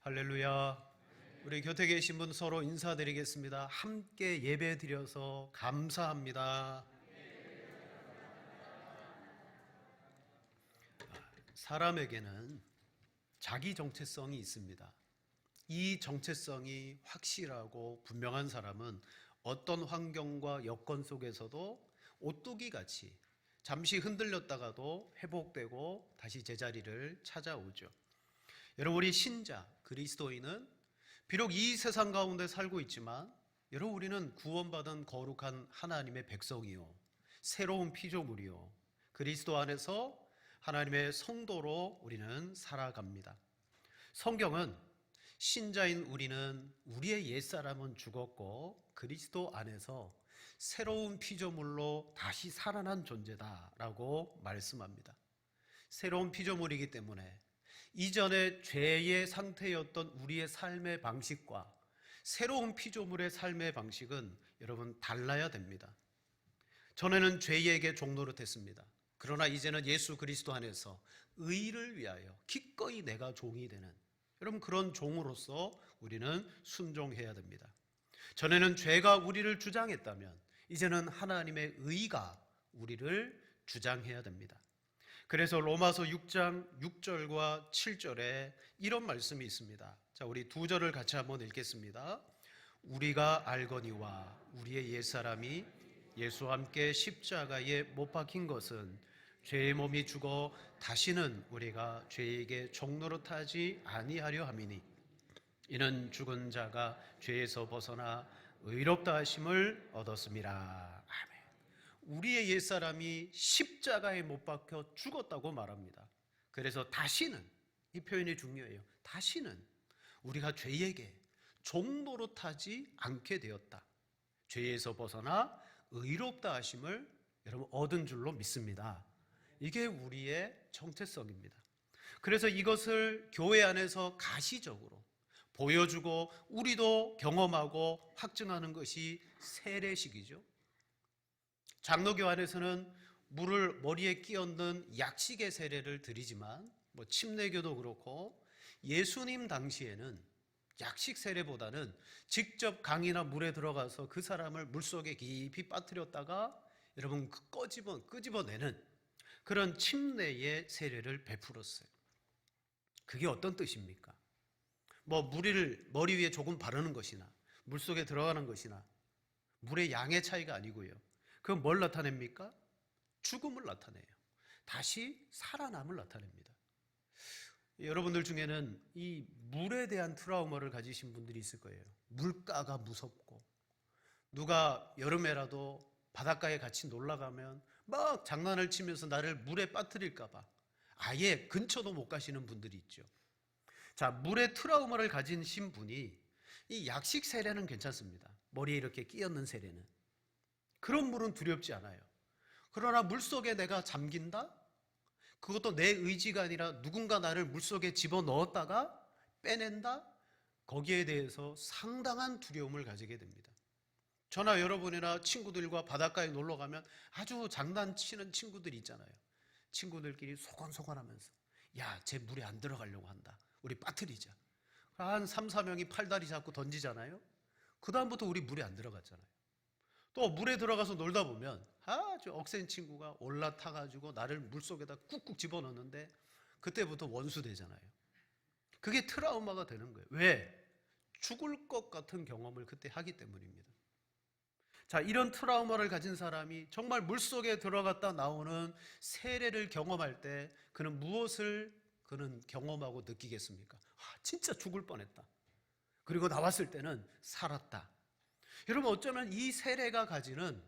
할렐루야. 우리 곁에 계신 분 서로 인사드리겠습니다. 함께 예배 드려서 감사합니다. 사람에게는 자기 정체성이 있습니다. 이 정체성이 확실하고 분명한 사람은 어떤 환경과 여건 속에서도 오뚜기 같이 잠시 흔들렸다가도 회복되고 다시 제자리를 찾아오죠. 여러분, 우리 신자 그리스도인은 비록 이 세상 가운데 살고 있지만 여러분, 우리는 구원받은 거룩한 하나님의 백성이요, 새로운 피조물이요, 그리스도 안에서 하나님의 성도로 우리는 살아갑니다. 성경은 신자인 우리는 우리의 옛사람은 죽었고 그리스도 안에서 새로운 피조물로 다시 살아난 존재다라고 말씀합니다. 새로운 피조물이기 때문에 이전의 죄의 상태였던 우리의 삶의 방식과 새로운 피조물의 삶의 방식은 여러분 달라야 됩니다. 전에는 죄에게 종노릇했습니다. 그러나 이제는 예수 그리스도 안에서 의를 위하여 기꺼이 내가 종이 되는, 여러분, 그런 종으로서 우리는 순종해야 됩니다. 전에는 죄가 우리를 주장했다면 이제는 하나님의 의가 우리를 주장해야 됩니다. 그래서 로마서 6장 6절과 7절에 이런 말씀이 있습니다. 자, 우리 두 절을 같이 한번 읽겠습니다. 우리가 알거니와 우리의 옛사람이 예수와 함께 십자가에 못 박힌 것은 죄의 몸이 죽어 다시는 우리가 죄에게 종노릇하지 아니하려 함이니 이는 죽은 자가 죄에서 벗어나 의롭다 하심을 얻었습니다. 아멘. 우리의 옛사람이 십자가에 못 박혀 죽었다고 말합니다. 그래서 다시는, 이 표현이 중요해요. 다시는 우리가 죄에게 종노릇하지 않게 되었다. 죄에서 벗어나 의롭다 하심을 여러분 얻은 줄로 믿습니다. 이게 우리의 정체성입니다. 그래서 이것을 교회 안에서 가시적으로 보여주고 우리도 경험하고 확증하는 것이 세례식이죠. 장로교 안에서는 물을 머리에 끼얹는 약식의 세례를 드리지만 침례교도 그렇고 예수님 당시에는 약식 세례보다는 직접 강이나 물에 들어가서 그 사람을 물속에 깊이 빠뜨렸다가 여러분 끄집어내는 그런 침례의 세례를 베풀었어요. 그게 어떤 뜻입니까? 물을 머리 위에 조금 바르는 것이나 물속에 들어가는 것이나 물의 양의 차이가 아니고요. 그건 뭘 나타냅니까? 죽음을 나타내요. 다시 살아남을 나타냅니다. 여러분들 중에는 이 물에 대한 트라우마를 가지신 분들이 있을 거예요. 물가가 무섭고 누가 여름에라도 바닷가에 같이 놀러 가면 막 장난을 치면서 나를 물에 빠뜨릴까 봐 아예 근처도 못 가시는 분들이 있죠. 자, 물의 트라우마를 가지신 분이 이 약식 세례는 괜찮습니다. 머리에 이렇게 끼얹는 세례는. 그런 물은 두렵지 않아요. 그러나 물속에 내가 잠긴다? 그것도 내 의지가 아니라 누군가 나를 물속에 집어넣었다가 빼낸다? 거기에 대해서 상당한 두려움을 가지게 됩니다. 저나 여러분이나 친구들과 바닷가에 놀러 가면 아주 장난치는 친구들이 있잖아요. 친구들끼리 소곤소곤하면서 야, 쟤 물에 안 들어가려고 한다. 우리 빠뜨리자. 한 3, 4명이 팔다리 잡고 던지잖아요. 그 다음부터 우리 물에 안 들어갔잖아요. 또 물에 들어가서 놀다 보면 아주 억센 친구가 올라타가지고 나를 물속에다 꾹꾹 집어넣는데 그때부터 원수 되잖아요. 그게 트라우마가 되는 거예요. 왜? 죽을 것 같은 경험을 그때 하기 때문입니다. 자, 이런 트라우마를 가진 사람이 정말 물속에 들어갔다 나오는 세례를 경험할 때 그는 무엇을 경험하고 느끼겠습니까? 진짜 죽을 뻔했다. 그리고 나왔을 때는 살았다. 여러분, 어쩌면 이 세례가 가지는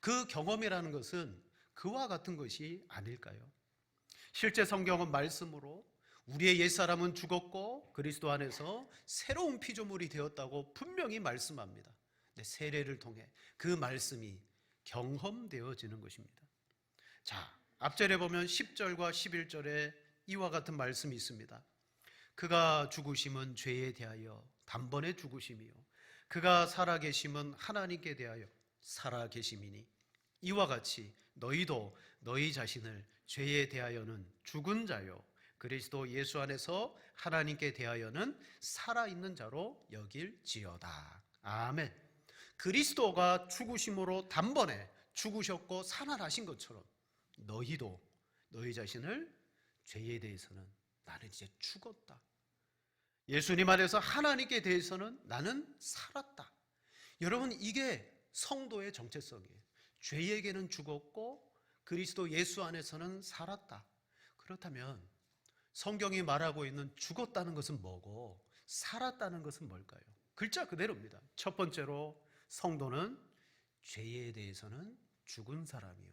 그 경험이라는 것은 그와 같은 것이 아닐까요? 실제 성경은 말씀으로 우리의 옛사람은 죽었고 그리스도 안에서 새로운 피조물이 되었다고 분명히 말씀합니다. 세례를 통해 그 말씀이 경험되어지는 것입니다. 자, 앞절에 보면 10절과 11절에 이와 같은 말씀이 있습니다. 그가 죽으심은 죄에 대하여 단번에 죽으심이요 그가 살아계심은 하나님께 대하여 살아계심이니 이와 같이 너희도 너희 자신을 죄에 대하여는 죽은 자요 그리스도 예수 안에서 하나님께 대하여는 살아있는 자로 여길지어다. 아멘. 그리스도가 죽으심으로 단번에 죽으셨고 살아나신 것처럼 너희도 너희 자신을 죄에 대해서는 나는 이제 죽었다. 예수님 안에서 하나님께 대해서는 나는 살았다. 여러분, 이게 성도의 정체성이에요. 죄에게는 죽었고 그리스도 예수 안에서는 살았다. 그렇다면 성경이 말하고 있는 죽었다는 것은 뭐고 살았다는 것은 뭘까요? 글자 그대로입니다. 첫 번째로 성도는 죄에 대해서는 죽은 사람이요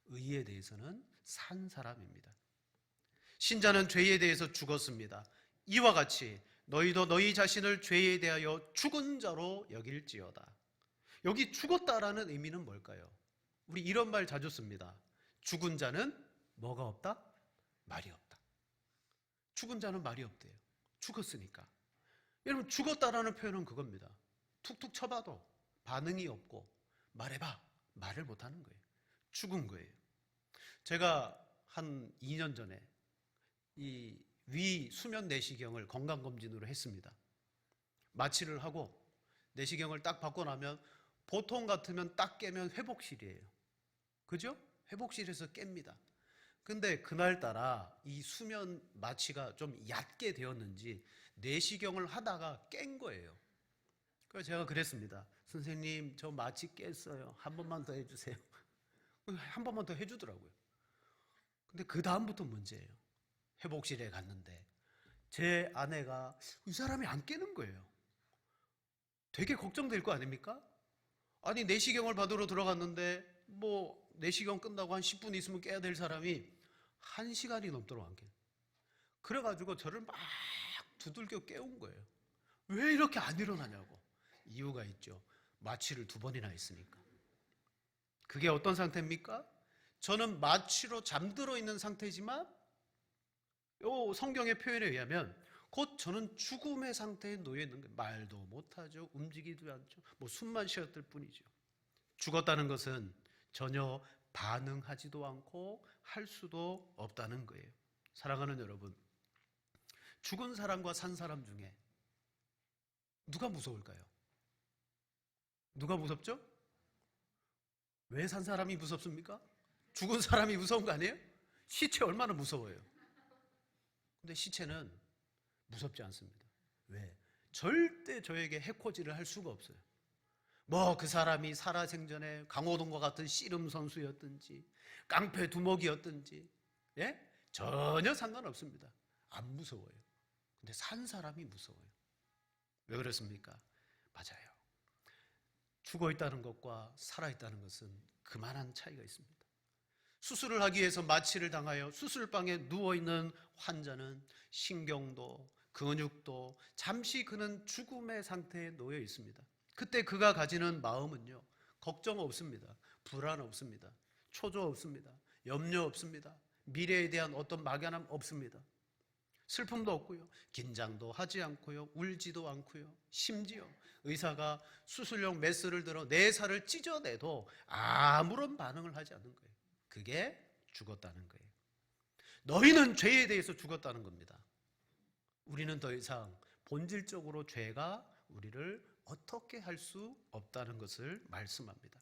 의에 대해서는 산 사람입니다. 신자는 죄에 대해서 죽었습니다. 이와 같이 너희도 너희 자신을 죄에 대하여 죽은 자로 여길지어다. 여기 죽었다라는 의미는 뭘까요? 우리 이런 말 자주 씁니다. 죽은 자는 뭐가 없다? 말이 없다. 죽은 자는 말이 없대요. 죽었으니까. 여러분, 죽었다라는 표현은 그겁니다. 툭툭 쳐봐도 반응이 없고 말해봐 말을 못하는 거예요. 죽은 거예요. 제가 한 2년 전에 이 위 수면 내시경을 건강검진으로 했습니다. 마취를 하고 내시경을 딱 받고 나면 보통 같으면 딱 깨면 회복실이에요. 그죠? 회복실에서 깹니다. 근데 그날따라 이 수면 마취가 좀 얕게 되었는지 내시경을 하다가 깬 거예요. 그래서 제가 그랬습니다. 선생님, 저 마취 깼어요. 한 번만 더 해주세요. 한 번만 더 해주더라고요. 근데 그 다음부터 문제예요. 회복실에 갔는데 제 아내가 이 사람이 안 깨는 거예요. 되게 걱정될 거 아닙니까? 아니, 내시경을 받으러 들어갔는데 뭐 내시경 끝나고 한 10분 있으면 깨야 될 사람이 1시간이 넘도록 안 깨요. 그래가지고 저를 막 두들겨 깨운 거예요. 왜 이렇게 안 일어나냐고. 이유가 있죠. 마취를 2번이나 했으니까. 그게 어떤 상태입니까? 저는 마취로 잠들어 있는 상태지만 요 성경의 표현에 의하면 곧 저는 죽음의 상태에 놓여 있는 거예요. 말도 못하죠. 움직이지도 않죠. 뭐 숨만 쉬었을 뿐이죠. 죽었다는 것은 전혀 반응하지도 않고 할 수도 없다는 거예요. 사랑하는 여러분, 죽은 사람과 산 사람 중에 누가 무서울까요? 누가 무섭죠? 왜 산 사람이 무섭습니까? 죽은 사람이 무서운 거 아니에요? 시체 얼마나 무서워요. 근데 시체는 무섭지 않습니다. 왜? 절대 저에게 해코지를 할 수가 없어요. 뭐 그 사람이 살아생전에 강호동과 같은 씨름 선수였든지 깡패 두목이었든지 전혀 상관없습니다. 안 무서워요. 근데 산 사람이 무서워요. 왜 그렇습니까? 맞아요. 죽어있다는 것과 살아있다는 것은 그만한 차이가 있습니다. 수술을 하기 위해서 마취를 당하여 수술방에 누워있는 환자는 신경도 근육도 잠시 그는 죽음의 상태에 놓여 있습니다. 그때 그가 가지는 마음은요, 걱정 없습니다. 불안 없습니다. 초조 없습니다. 염려 없습니다. 미래에 대한 어떤 막연함 없습니다. 슬픔도 없고요. 긴장도 하지 않고요. 울지도 않고요. 심지어 의사가 수술용 메스를 들어 내 살을 찢어내도 아무런 반응을 하지 않는 거예요. 그게 죽었다는 거예요. 너희는 죄에 대해서 죽었다는 겁니다. 우리는 더 이상 본질적으로 죄가 우리를 어떻게 할 수 없다는 것을 말씀합니다.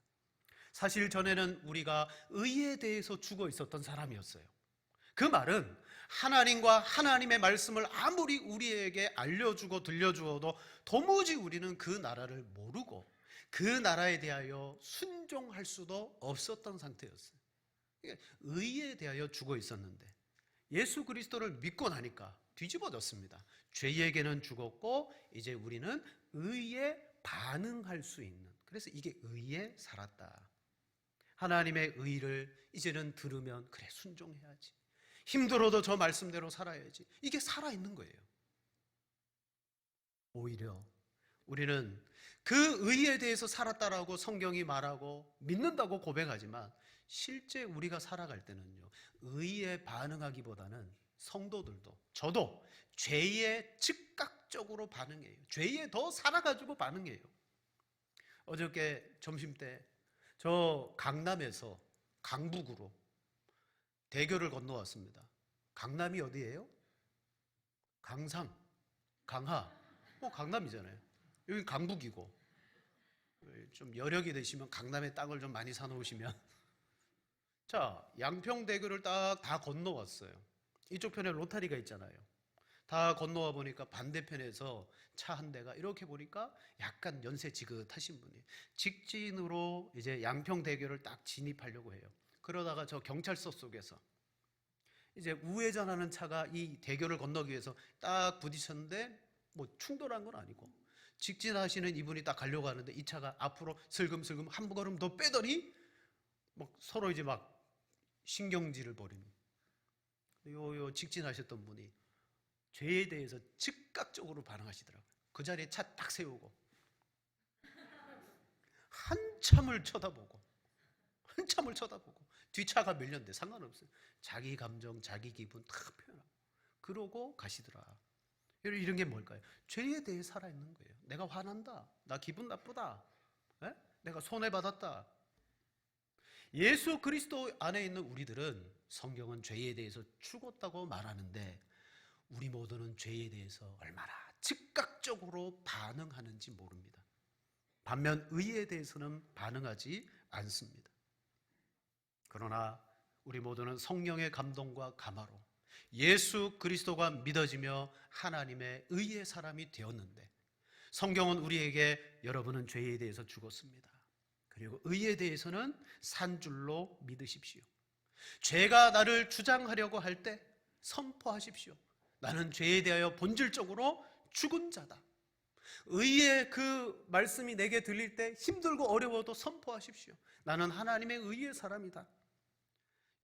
사실 전에는 우리가 의에 대해서 죽어 있었던 사람이었어요. 그 말은 하나님과 하나님의 말씀을 아무리 우리에게 알려주고 들려주어도 도무지 우리는 그 나라를 모르고 그 나라에 대하여 순종할 수도 없었던 상태였어요. 의에 대하여 죽어 있었는데 예수 그리스도를 믿고 나니까 뒤집어졌습니다. 죄에게는 죽었고 이제 우리는 의에 반응할 수 있는, 그래서 이게 의에 살았다. 하나님의 의를 이제는 들으면 그래 순종해야지, 힘들어도 저 말씀대로 살아야지, 이게 살아있는 거예요. 오히려 우리는 그 의에 대해서 살았다라고 성경이 말하고 믿는다고 고백하지만 실제 우리가 살아갈 때는요, 의에 반응하기보다는 성도들도 저도 죄에 즉각적으로 반응해요. 죄에 더 살아가지고 반응해요. 어저께 점심때 저 강남에서 강북으로 대교를 건너왔습니다. 강남이 어디예요? 강상, 강하, 강남이잖아요. 여기 강북이고, 좀 여력이 되시면 강남에 땅을 좀 많이 사놓으시면 자, 양평대교를 딱 다 건너왔어요. 이쪽 편에 로타리가 있잖아요. 다 건너와 보니까 반대편에서 차 한 대가 이렇게 보니까 약간 연세 지긋하신 분이 직진으로 이제 양평대교를 딱 진입하려고 해요. 그러다가 저 경찰서 속에서 이제 우회전하는 차가 이 대교를 건너기 위해서 딱 부딪혔는데 뭐 충돌한 건 아니고 직진하시는 이분이 딱 가려고 하는데 이 차가 앞으로 슬금슬금 한 걸음 더 빼더니 막 서로 이제 막 신경질을 벌이는 요 직진하셨던 분이 죄에 대해서 즉각적으로 반응하시더라고요. 그 자리에 차 딱 세우고 한참을 쳐다보고 뒷차가 밀렸는데 상관없어요. 자기 감정, 자기 기분 다 표현하고 그러고 가시더라. 이런 게 뭘까요? 죄에 대해 살아있는 거예요. 내가 화난다, 나 기분 나쁘다, 내가 손해받았다. 예수 그리스도 안에 있는 우리들은 성경은 죄에 대해서 죽었다고 말하는데 우리 모두는 죄에 대해서 얼마나 즉각적으로 반응하는지 모릅니다. 반면 의에 대해서는 반응하지 않습니다. 그러나 우리 모두는 성령의 감동과 감화로 예수 그리스도가 믿어지며 하나님의 의의 사람이 되었는데 성경은 우리에게 여러분은 죄에 대해서 죽었습니다. 그리고 의에 대해서는 산 줄로 믿으십시오. 죄가 나를 주장하려고 할 때 선포하십시오. 나는 죄에 대하여 본질적으로 죽은 자다. 의의 그 말씀이 내게 들릴 때 힘들고 어려워도 선포하십시오. 나는 하나님의 의의 사람이다.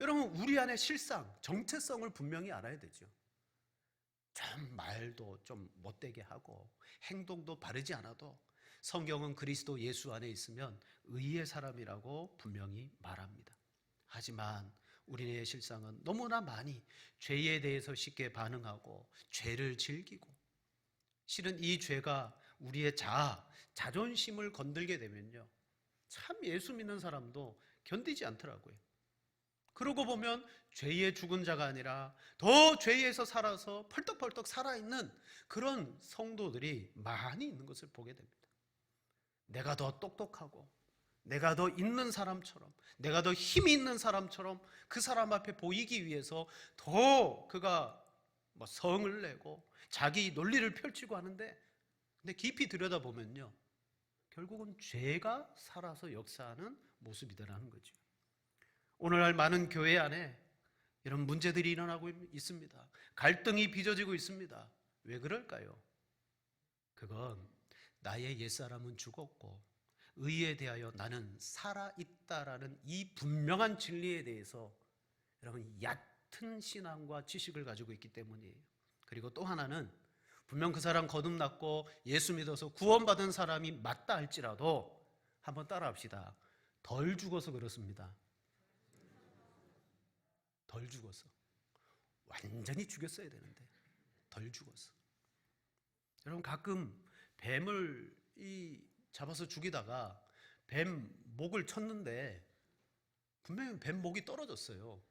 여러분, 우리 안에 실상, 정체성을 분명히 알아야 되죠. 좀 말도 좀 못되게 하고 행동도 바르지 않아도 성경은 그리스도 예수 안에 있으면 의의 사람이라고 분명히 말합니다. 하지만 우리의 실상은 너무나 많이 죄에 대해서 쉽게 반응하고 죄를 즐기고 실은 이 죄가 우리의 자존심을 건들게 되면요 참 예수 믿는 사람도 견디지 않더라고요. 그러고 보면 죄의 죽은 자가 아니라 더 죄에서 살아서 펄떡펄떡 살아있는 그런 성도들이 많이 있는 것을 보게 됩니다. 내가 더 똑똑하고 내가 더 있는 사람처럼 내가 더 힘이 있는 사람처럼 그 사람 앞에 보이기 위해서 더 그가 성을 내고 자기 논리를 펼치고 하는데 근데 깊이 들여다보면요 결국은 죄가 살아서 역사하는 모습이더라는 거죠. 오늘날 많은 교회 안에 이런 문제들이 일어나고 있습니다. 갈등이 빚어지고 있습니다. 왜 그럴까요? 그건 나의 옛사람은 죽었고 의에 대하여 나는 살아있다라는 이 분명한 진리에 대해서 여러분 얕은 신앙과 지식을 가지고 있기 때문이에요. 그리고 또 하나는 분명 그 사람 거듭났고 예수 믿어서 구원받은 사람이 맞다 할지라도 한번 따라합시다. 덜 죽어서 그렇습니다. 덜 죽어서. 완전히 죽였어야 되는데 덜 죽어서. 여러분 가끔 뱀을 잡아서 죽이다가 뱀 목을 쳤는데 분명히 뱀 목이 떨어졌어요.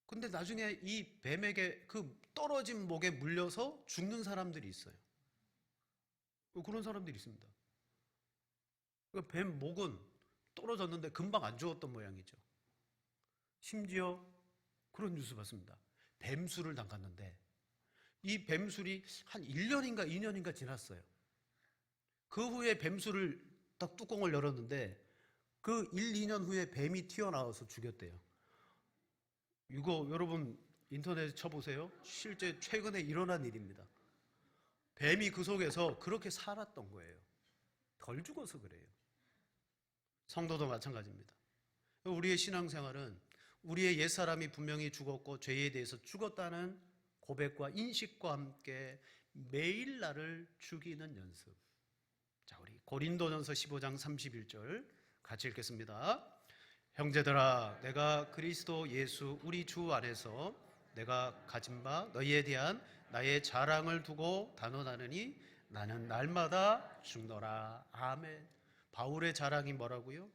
근데 나중에 이 뱀에게 그 떨어진 목에 물려서 죽는 사람들이 있어요. 그런 사람들이 있습니다. 뱀 목은 떨어졌는데 금방 안 죽었던 모양이죠. 심지어 그런 뉴스 봤습니다. 뱀술을 담갔는데 이 뱀술이 한 1년인가 2년인가 지났어요. 그 후에 뱀술을 딱 뚜껑을 열었는데 그 1, 2년 후에 뱀이 튀어나와서 죽였대요. 이거 여러분 인터넷에 쳐보세요. 실제 최근에 일어난 일입니다. 뱀이 그 속에서 그렇게 살았던 거예요. 덜 죽어서 그래요. 성도도 마찬가지입니다. 우리의 신앙생활은 우리의 옛사람이 분명히 죽었고 죄에 대해서 죽었다는 고백과 인식과 함께 매일 나를 죽이는 연습. 자, 우리 고린도전서 15장 31절 같이 읽겠습니다. 형제들아, 내가 그리스도 예수 우리 주 안에서 내가 가진 바 너희에 대한 나의 자랑을 두고 단언하느니 나는 날마다 죽노라. 아멘. 바울의 자랑이 뭐라고요?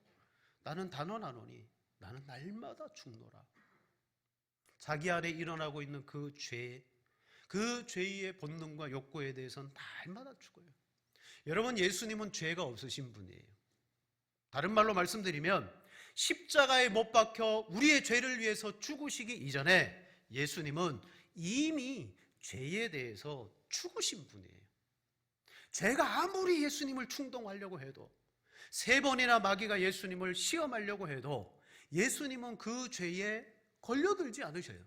나는 단언하노니 나는 날마다 죽노라. 자기 안에 일어나고 있는 그 죄, 그 죄의 본능과 욕구에 대해서는 날마다 죽어요. 여러분, 예수님은 죄가 없으신 분이에요. 다른 말로 말씀드리면 십자가에 못 박혀 우리의 죄를 위해서 죽으시기 이전에 예수님은 이미 죄에 대해서 죽으신 분이에요. 죄가 아무리 예수님을 충동하려고 해도, 3번이나 마귀가 예수님을 시험하려고 해도 예수님은 그 죄에 걸려들지 않으셔요.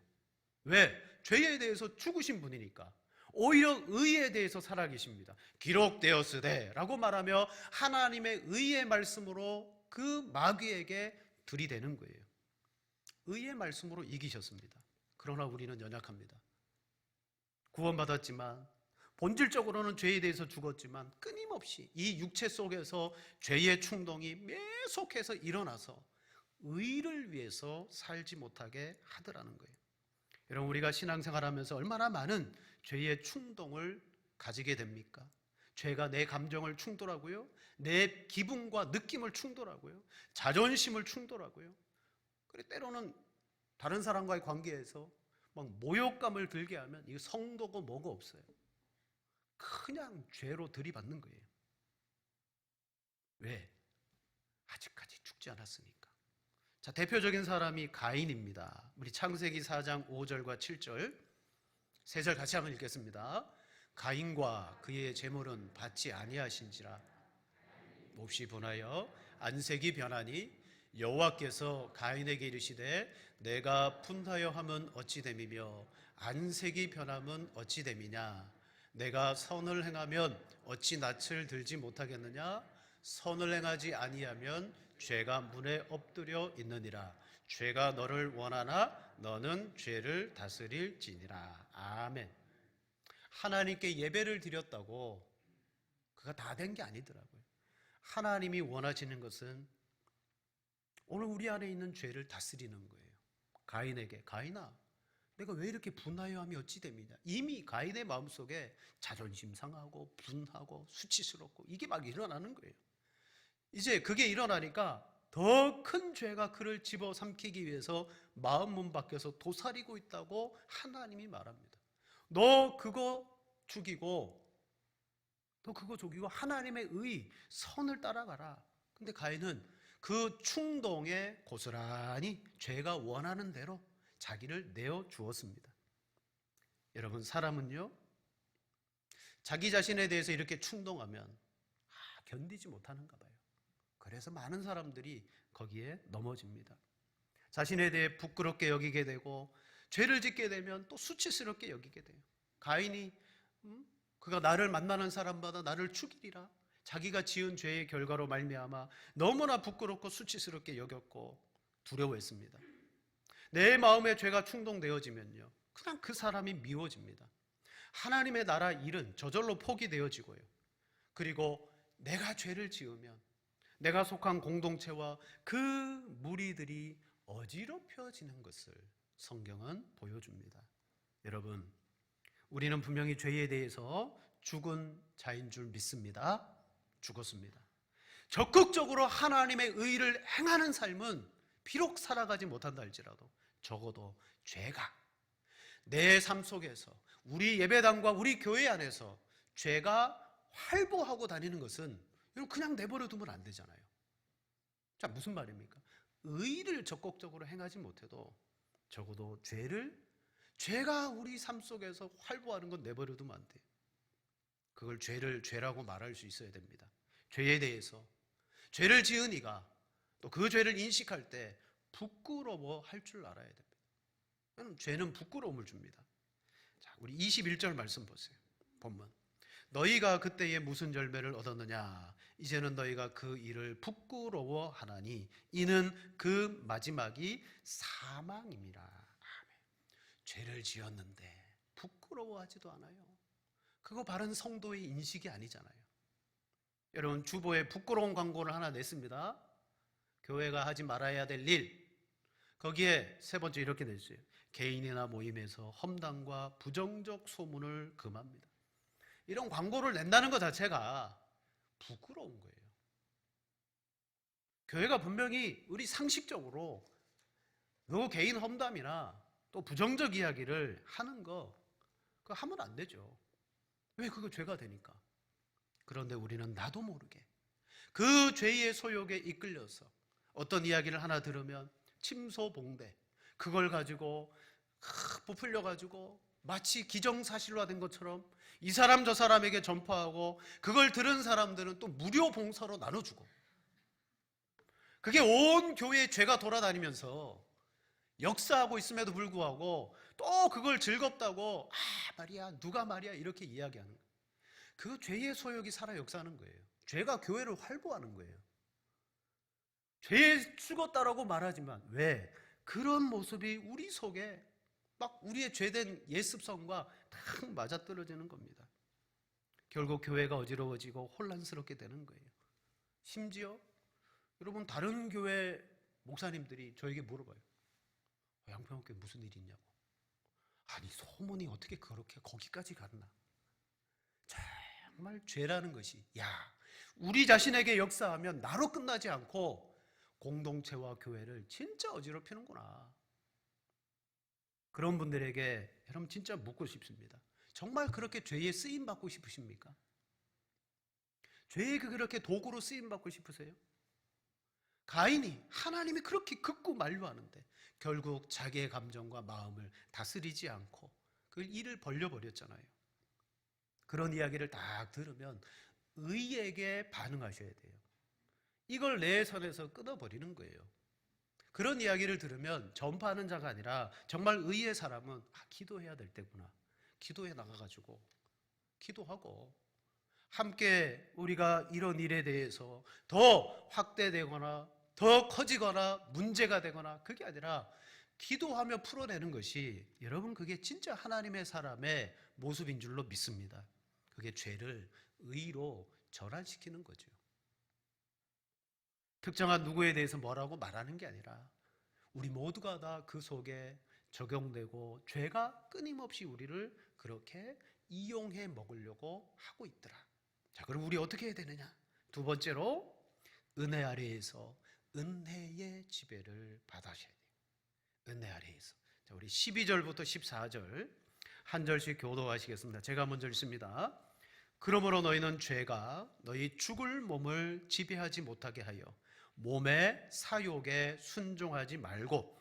왜? 죄에 대해서 죽으신 분이니까. 오히려 의에 대해서 살아계십니다. 기록되었으되 라고 말하며 하나님의 의의 말씀으로 그 마귀에게 들이대는 거예요. 의의 말씀으로 이기셨습니다. 그러나 우리는 연약합니다. 구원받았지만, 본질적으로는 죄에 대해서 죽었지만 끊임없이 이 육체 속에서 죄의 충동이 계속해서 일어나서 의를 위해서 살지 못하게 하더라는 거예요. 여러분, 우리가 신앙생활하면서 얼마나 많은 죄의 충동을 가지게 됩니까? 죄가 내 감정을 충돌하고요, 내 기분과 느낌을 충돌하고요, 자존심을 충돌하고요, 그리고 때로는 다른 사람과의 관계에서 막 모욕감을 들게 하면 이거 성도고 뭐고 없어요. 그냥 죄로 들이받는 거예요. 왜? 아직까지 죽지 않았으니까. 자, 대표적인 사람이 가인입니다. 우리 창세기 4장 5절과 7절, 3절 같이 한번 읽겠습니다. 가인과 그의 제물은 받지 아니하신지라. 몹시 분하여 안색이 변하니 여호와께서 가인에게 이르시되 내가 분하여 함은 어찌 됨이며 안색이 변함은 어찌 됨이냐. 내가 선을 행하면 어찌 낯을 들지 못하겠느냐. 선을 행하지 아니하면 죄가 문에 엎드려 있느니라. 죄가 너를 원하나 너는 죄를 다스릴지니라. 아멘. 하나님께 예배를 드렸다고 그가 다 된 게 아니더라고요. 하나님이 원하시는 것은 오늘 우리 안에 있는 죄를 다스리는 거예요. 가인에게, 가인아, 내가 왜 이렇게 분하여함이 어찌 됨이냐. 이미 가인의 마음속에 자존심 상하고 분하고 수치스럽고 이게 막 일어나는 거예요. 이제 그게 일어나니까 더 큰 죄가 그를 집어삼키기 위해서 마음 문 밖에서 도사리고 있다고 하나님이 말합니다. 너 그거 죽이고 하나님의 의, 선을 따라가라. 근데 가인은 그 충동에 고스란히 죄가 원하는 대로 자기를 내어 주었습니다. 여러분, 사람은요, 자기 자신에 대해서 이렇게 충동하면 견디지 못하는가 봐요. 그래서 많은 사람들이 거기에 넘어집니다. 자신에 대해 부끄럽게 여기게 되고, 죄를 짓게 되면 또 수치스럽게 여기게 돼요. 가인이 그가 나를 만나는 사람마다 나를 죽이리라, 자기가 지은 죄의 결과로 말미암아 너무나 부끄럽고 수치스럽게 여겼고 두려워했습니다. 내 마음에 죄가 충동되어지면요, 그냥 그 사람이 미워집니다. 하나님의 나라 일은 저절로 포기되어지고요, 그리고 내가 죄를 지으면 내가 속한 공동체와 그 무리들이 어지럽혀지는 것을 성경은 보여줍니다. 여러분, 우리는 분명히 죄에 대해서 죽은 자인 줄 믿습니다. 죽었습니다. 적극적으로 하나님의 의를 행하는 삶은 비록 살아가지 못한다 할지라도 적어도 죄가 내 삶 속에서, 우리 예배당과 우리 교회 안에서 죄가 활보하고 다니는 것은 그냥 내버려 두면 안 되잖아요. 자, 무슨 말입니까? 의를 적극적으로 행하지 못해도 적어도 죄가 우리 삶 속에서 활보하는 건 내버려 두면 안 돼요. 그걸 죄라고 말할 수 있어야 됩니다. 죄에 대해서, 죄를 지은 이가 또 그 죄를 인식할 때 부끄러워할 줄 알아야 됩니다. 왜냐하면 죄는 부끄러움을 줍니다. 자, 우리 21절 말씀 보세요. 본문. 너희가 그때에 무슨 열매를 얻었느냐. 이제는 너희가 그 일을 부끄러워하나니 이는 그 마지막이 사망임이라. 아멘. 죄를 지었는데 부끄러워하지도 않아요. 그거 바른 성도의 인식이 아니잖아요. 여러분, 주보에 부끄러운 광고를 하나 냈습니다. 교회가 하지 말아야 될 일. 거기에 3번째 이렇게 냈어요. 개인이나 모임에서 험담과 부정적 소문을 금합니다. 이런 광고를 낸다는 것 자체가 부끄러운 거예요. 교회가 분명히 우리 상식적으로 너 개인 험담이나 또 부정적 이야기를 하는 거, 그거 하면 안 되죠. 왜? 그거 죄가 되니까. 그런데 우리는 나도 모르게 그 죄의 소욕에 이끌려서 어떤 이야기를 하나 들으면 침소봉대 그걸 가지고 부풀려 가지고 마치 기정사실화된 것처럼 이 사람 저 사람에게 전파하고 그걸 들은 사람들은 또 무료 봉사로 나눠주고 그게 온 교회에 죄가 돌아다니면서 역사하고 있음에도 불구하고 또 그걸 즐겁다고 말이야 누가 말이야 이렇게 이야기하는 거예요. 그 죄의 소욕이 살아 역사하는 거예요. 죄가 교회를 활보하는 거예요. 죄에 죽었다라고 말하지만 왜? 그런 모습이 우리 속에 막 우리의 죄된 옛습성과 딱 맞아떨어지는 겁니다. 결국 교회가 어지러워지고 혼란스럽게 되는 거예요. 심지어 여러분 다른 교회 목사님들이 저에게 물어봐요. 양평교회 무슨 일이 있냐고. 아니 소문이 어떻게 그렇게 거기까지 갔나. 정말 죄라는 것이 우리 자신에게 역사하면 나로 끝나지 않고 공동체와 교회를 진짜 어지럽히는구나. 그런 분들에게 여러분 진짜 묻고 싶습니다. 정말 그렇게 죄에 쓰임 받고 싶으십니까? 죄에 그렇게 도구로 쓰임 받고 싶으세요? 가인이 하나님이 그렇게 극구 만류하는데 결국 자기의 감정과 마음을 다스리지 않고 그 일을 벌려버렸잖아요. 그런 이야기를 딱 들으면 의에게 반응하셔야 돼요. 이걸 내 선에서 끊어버리는 거예요. 그런 이야기를 들으면 전파하는 자가 아니라 정말 의의 사람은 기도해야 될 때구나. 기도해 나가가지고 기도하고 함께 우리가 이런 일에 대해서 더 확대되거나 더 커지거나 문제가 되거나 그게 아니라 기도하며 풀어내는 것이 여러분 그게 진짜 하나님의 사람의 모습인 줄로 믿습니다. 그게 죄를 의로 전환시키는 거죠. 특정한 누구에 대해서 뭐라고 말하는 게 아니라 우리 모두가 다 그 속에 적용되고 죄가 끊임없이 우리를 그렇게 이용해 먹으려고 하고 있더라. 자, 그럼 우리 어떻게 해야 되느냐? 두 번째로 은혜 아래에서 은혜의 지배를 받으셔야 돼요. 은혜 아래에서. 자, 우리 12절부터 14절 한 절씩 교도하시겠습니다. 제가 먼저 읽습니다. 그러므로 너희는 죄가 너희 죽을 몸을 지배하지 못하게 하여 몸의 사욕에 순종하지 말고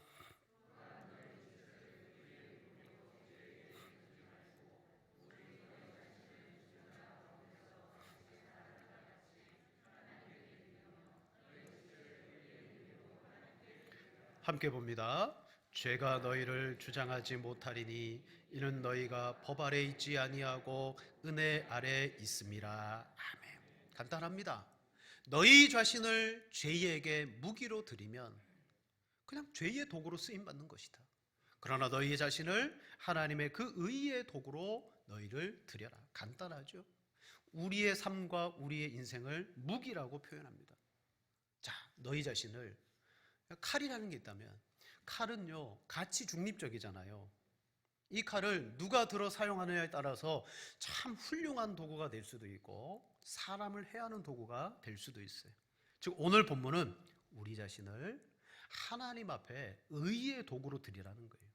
함께 봅니다. 죄가 너희를 주장하지 못하리니 이는 너희가 법 아래 있지 아니하고 은혜 아래 있음이라. 아멘. 간단합니다. 너희 자신을 죄에게 무기로 드리면 그냥 죄의 도구로 쓰임 받는 것이다. 그러나 너희 자신을 하나님의 그 의의 도구로 너희를 드려라. 간단하죠? 우리의 삶과 우리의 인생을 무기라고 표현합니다. 자, 너희 자신을 칼이라는 게 있다면 칼은요 가치 중립적이잖아요. 이 칼을 누가 들어 사용하느냐에 따라서 참 훌륭한 도구가 될 수도 있고 사람을 해하는 도구가 될 수도 있어요. 즉 오늘 본문은 우리 자신을 하나님 앞에 의의 도구로 드리라는 거예요.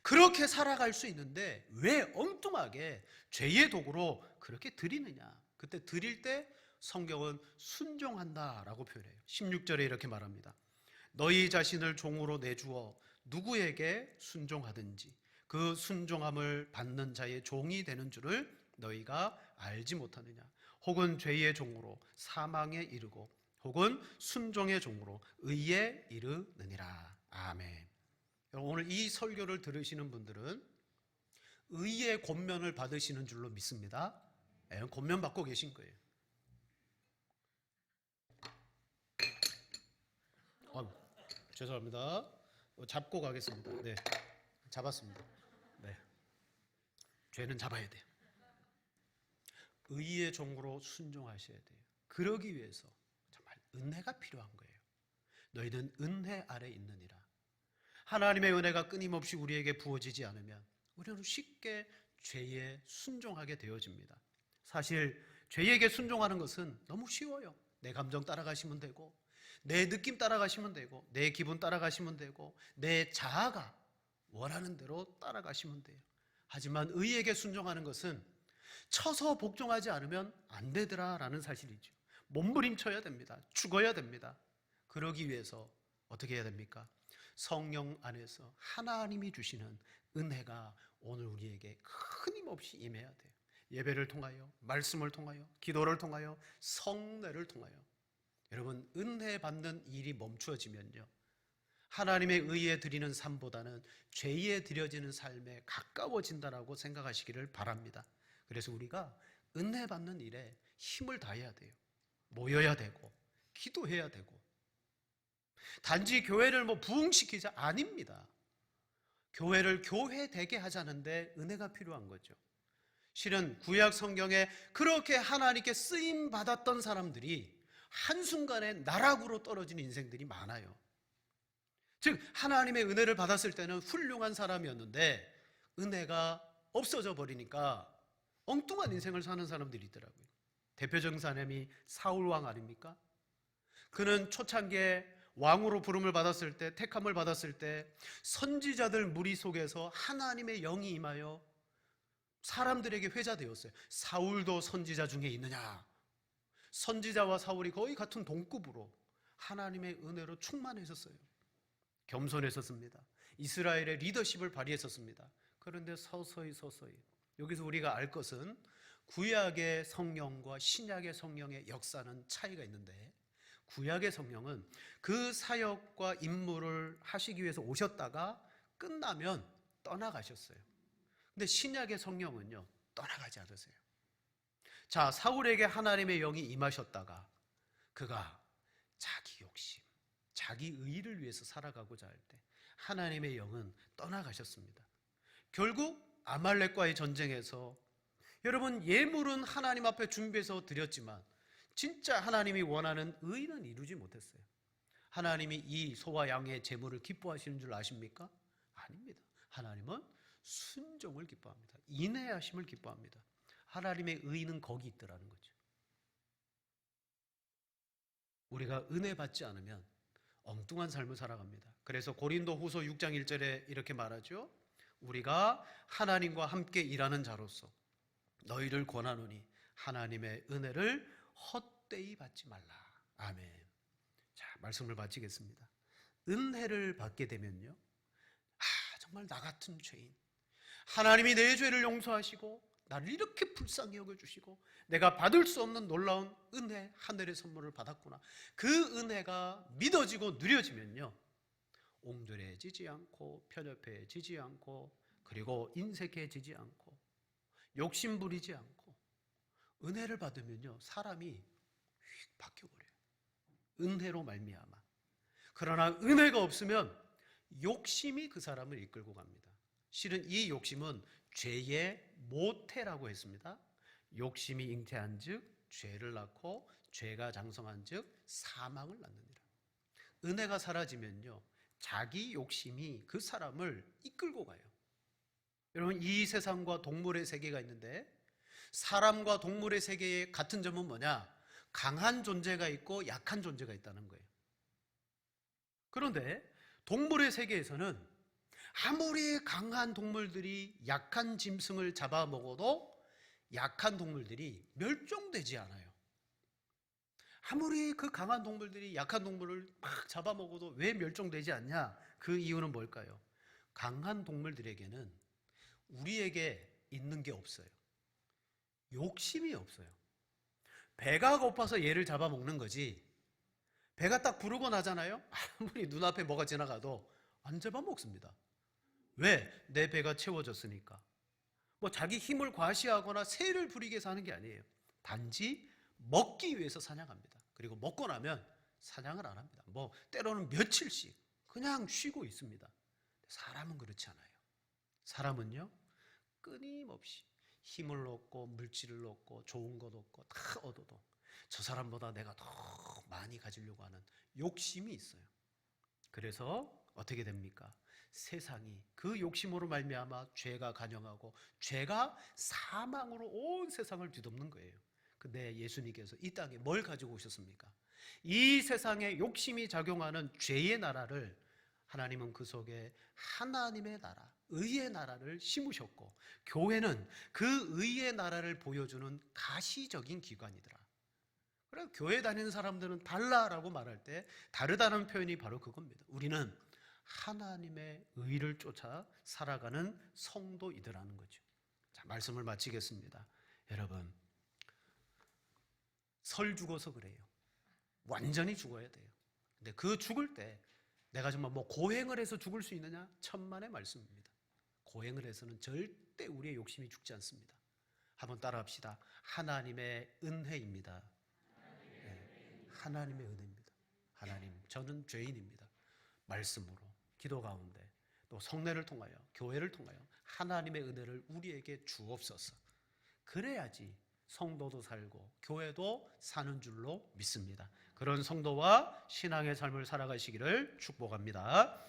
그렇게 살아갈 수 있는데 왜 엉뚱하게 죄의 도구로 그렇게 드리느냐. 그때 드릴 때 성경은 순종한다라고 표현해요. 16절에 이렇게 말합니다. 너희 자신을 종으로 내주어 누구에게 순종하든지 그 순종함을 받는 자의 종이 되는 줄을 너희가 알지 못하느냐. 혹은 죄의 종으로 사망에 이르고 혹은 순종의 종으로 의에 이르느니라. 아멘. 오늘 이 설교를 들으시는 분들은 의의 권면을 받으시는 줄로 믿습니다. 권면 받고 계신 거예요. 죄송합니다. 잡고 가겠습니다. 네, 잡았습니다. 네, 죄는 잡아야 돼요. 의의 종으로 순종하셔야 돼요. 그러기 위해서 정말 은혜가 필요한 거예요. 너희는 은혜 아래 있느니라. 하나님의 은혜가 끊임없이 우리에게 부어지지 않으면 우리는 쉽게 죄에 순종하게 되어집니다. 사실 죄에게 순종하는 것은 너무 쉬워요. 내 감정 따라가시면 되고 내 느낌 따라가시면 되고 내 기분 따라가시면 되고 내 자아가 원하는 대로 따라가시면 돼요. 하지만 의에게 순종하는 것은 쳐서 복종하지 않으면 안 되더라라는 사실이죠. 몸부림쳐야 됩니다. 죽어야 됩니다. 그러기 위해서 어떻게 해야 됩니까? 성령 안에서 하나님이 주시는 은혜가 오늘 우리에게 끊임없이 임해야 돼요. 예배를 통하여, 말씀을 통하여, 기도를 통하여, 성례를 통하여. 여러분, 은혜 받는 일이 멈추어지면요, 하나님의 의에 드리는 삶보다는 죄에 드려지는 삶에 가까워진다라고 생각하시기를 바랍니다. 그래서 우리가 은혜 받는 일에 힘을 다해야 돼요. 모여야 되고 기도해야 되고. 단지 교회를 부흥시키자 아닙니다. 교회를 교회되게 하자는데 은혜가 필요한 거죠. 실은 구약 성경에 그렇게 하나님께 쓰임 받았던 사람들이 한순간에 나락으로 떨어진 인생들이 많아요. 즉 하나님의 은혜를 받았을 때는 훌륭한 사람이었는데 은혜가 없어져 버리니까 엉뚱한 인생을 사는 사람들이 있더라고요. 대표적인 사람이 사울왕 아닙니까? 그는 초창기에 왕으로 부름을 받았을 때, 택함을 받았을 때 선지자들 무리 속에서 하나님의 영이 임하여 사람들에게 회자되었어요. 사울도 선지자 중에 있느냐? 선지자와 사울이 거의 같은 동급으로 하나님의 은혜로 충만했었어요. 겸손했었습니다. 이스라엘의 리더십을 발휘했었습니다. 그런데 서서히 여기서 우리가 알 것은 구약의 성령과 신약의 성령의 역사는 차이가 있는데, 구약의 성령은 그 사역과 임무를 하시기 위해서 오셨다가 끝나면 떠나가셨어요. 근데 신약의 성령은요, 떠나가지 않으세요. 자, 사울에게 하나님의 영이 임하셨다가 그가 자기 욕심, 자기 의를 위해서 살아가고자 할 때 하나님의 영은 떠나가셨습니다. 결국 아말렉과의 전쟁에서 여러분, 예물은 하나님 앞에 준비해서 드렸지만 진짜 하나님이 원하는 의는 이루지 못했어요. 하나님이 이 소와 양의 제물을 기뻐하시는 줄 아십니까? 아닙니다. 하나님은 순종을 기뻐합니다. 인내하심을 기뻐합니다. 하나님의 의는 거기 있더라는 거죠. 우리가 은혜 받지 않으면 엉뚱한 삶을 살아갑니다. 그래서 고린도후서 6장 1절에 이렇게 말하죠. 우리가 하나님과 함께 일하는 자로서 너희를 권하노니 하나님의 은혜를 헛되이 받지 말라. 아멘. 자, 말씀을 마치겠습니다. 은혜를 받게 되면요, 정말 나 같은 죄인, 하나님이 내 죄를 용서하시고 나를 이렇게 불쌍히 여겨주시고 내가 받을 수 없는 놀라운 은혜, 하늘의 선물을 받았구나. 그 은혜가 믿어지고 누려지면요, 옹졸해지지 않고 편협해지지 않고 그리고 인색해지지 않고 욕심 부리지 않고 은혜를 받으면요, 사람이 휙 바뀌어버려요. 은혜로 말미암아. 그러나 은혜가 없으면 욕심이 그 사람을 이끌고 갑니다. 실은 이 욕심은 죄의 모태라고 했습니다. 욕심이 잉태한 즉 죄를 낳고 죄가 장성한 즉 사망을 낳느니라. 은혜가 사라지면요, 자기 욕심이 그 사람을 이끌고 가요. 여러분, 이 세상과 동물의 세계가 있는데 사람과 동물의 세계의 같은 점은 뭐냐? 강한 존재가 있고 약한 존재가 있다는 거예요. 그런데 동물의 세계에서는 아무리 강한 동물들이 약한 짐승을 잡아먹어도 약한 동물들이 멸종되지 않아요. 아무리 그 강한 동물들이 약한 동물을 막 잡아먹어도 왜 멸종되지 않냐? 그 이유는 뭘까요? 강한 동물들에게는 우리에게 있는 게 없어요. 욕심이 없어요. 배가 고파서 얘를 잡아먹는 거지, 배가 딱 부르고 나잖아요? 아무리 눈앞에 뭐가 지나가도 안 잡아먹습니다. 왜? 내 배가 채워졌으니까. 자기 힘을 과시하거나 세를 부리기 위해서 하는 게 아니에요. 단지 먹기 위해서 사냥합니다. 그리고 먹고 나면 사냥을 안 합니다. 때로는 며칠씩 그냥 쉬고 있습니다. 사람은 그렇지 않아요. 사람은요, 끊임없이 힘을 얻고 물질을 얻고 좋은 것 얻고 다 얻어도 저 사람보다 내가 더 많이 가지려고 하는 욕심이 있어요. 그래서 어떻게 됩니까? 세상이 그 욕심으로 말미암아 죄가 간영하고 죄가 사망으로 온 세상을 뒤덮는 거예요. 근데 예수님께서 이 땅에 뭘 가지고 오셨습니까? 이 세상에 욕심이 작용하는 죄의 나라를 하나님은 그 속에 하나님의 나라, 의의 나라를 심으셨고, 교회는 그 의의 나라를 보여주는 가시적인 기관이더라. 그래서 교회 다니는 사람들은 달라라고 말할 때 다르다는 표현이 바로 그겁니다. 우리는 하나님의 의를 쫓아 살아가는 성도이더라는 거죠. 자, 말씀을 마치겠습니다. 여러분, 설 죽어서 그래요. 완전히 죽어야 돼요. 근데 그 죽을 때 내가 정말 뭐 고행을 해서 죽을 수 있느냐? 천만의 말씀입니다. 고행을 해서는 절대 우리의 욕심이 죽지 않습니다. 한번 따라합시다. 하나님의 은혜입니다. 네, 하나님의 은혜입니다. 하나님, 저는 죄인입니다. 말씀으로, 기도 가운데, 또 성례를 통하여, 교회를 통하여 하나님의 은혜를 우리에게 주옵소서. 그래야지 성도도 살고 교회도 사는 줄로 믿습니다. 그런 성도와 신앙의 삶을 살아가시기를 축복합니다.